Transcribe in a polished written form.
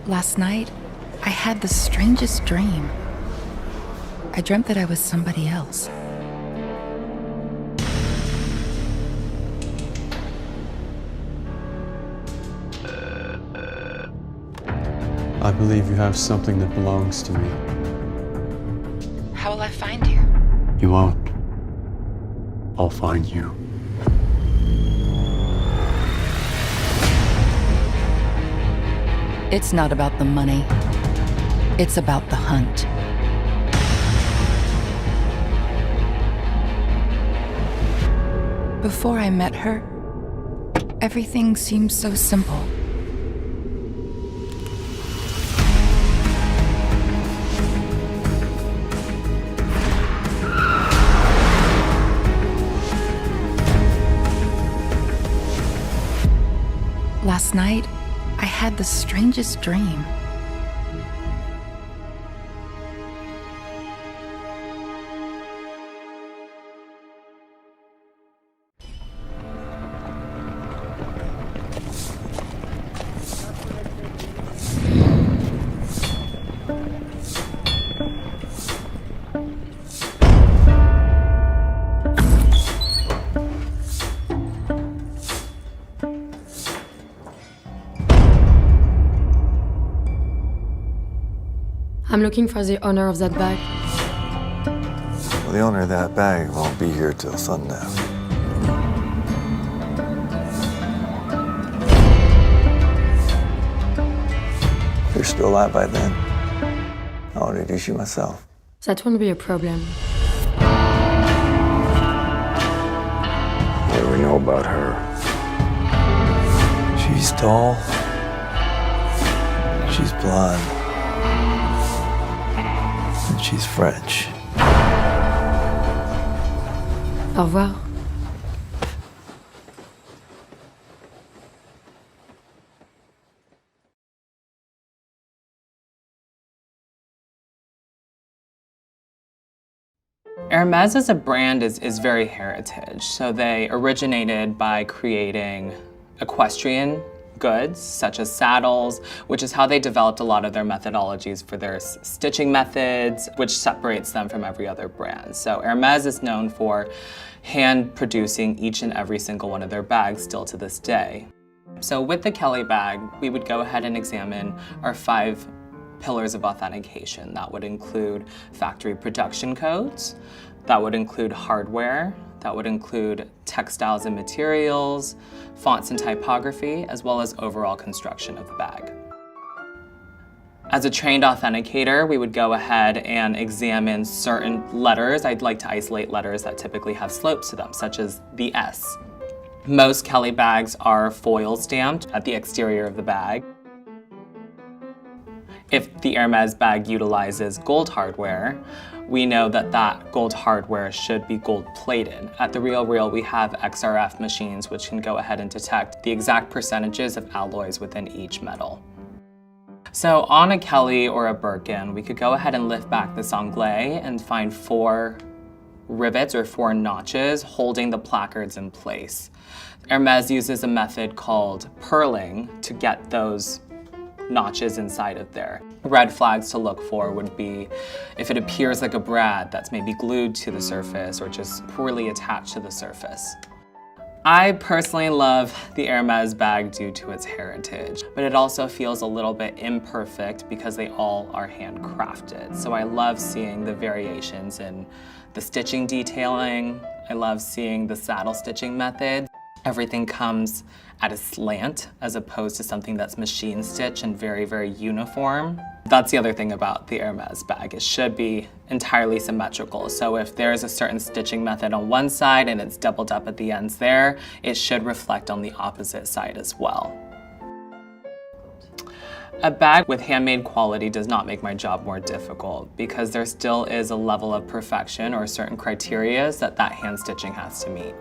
Last night, I had the strangest dream. I dreamt that I was somebody else. I believe you have something that belongs to me. How will I find you? You won't. I'll find you. It's not about the money. It's about the hunt. Before I met her, everything seemed so simple. Last night, I had the strangest dream. I'm looking for the owner of that bag. Well, the owner of that bag won't be here till sundown. If you're still alive by then, I'll introduce you myself. That won't be a problem. What do we know about her? She's tall. She's blonde. And she's French. Au revoir. Hermes as a brand is very heritage. So they originated by creating equestrian goods, such as saddles, which is how they developed a lot of their methodologies for their stitching methods, which separates them from every other brand. So Hermes is known for hand producing each and every single one of their bags still to this day. So with the Kelly bag, we would go ahead and examine our 5 pillars of authentication. That would include factory production codes, that would include hardware, that would include textiles and materials, fonts and typography, as well as overall construction of the bag. As a trained authenticator, we would go ahead and examine certain letters. I'd like to isolate letters that typically have slopes to them, such as the S. Most Kelly bags are foil stamped at the exterior of the bag. If the Hermes bag utilizes gold hardware, we know that that gold hardware should be gold plated. At The RealReal, we have XRF machines which can go ahead and detect the exact percentages of alloys within each metal. So on a Kelly or a Birkin, we could go ahead and lift back the sanglé and find 4 rivets or 4 notches holding the placards in place. Hermes uses a method called purling to get those notches inside of there. Red flags to look for would be if it appears like a brad that's maybe glued to the surface or just poorly attached to the surface. I personally love the Hermes bag due to its heritage, but it also feels a little bit imperfect because they all are handcrafted. So I love seeing the variations in the stitching detailing. I love seeing the saddle stitching method. Everything comes at a slant as opposed to something that's machine stitched and very, very uniform. That's the other thing about the Hermes bag. It should be entirely symmetrical. So if there's a certain stitching method on one side and it's doubled up at the ends there, it should reflect on the opposite side as well. A bag with handmade quality does not make my job more difficult because there still is a level of perfection or certain criteria that hand stitching has to meet.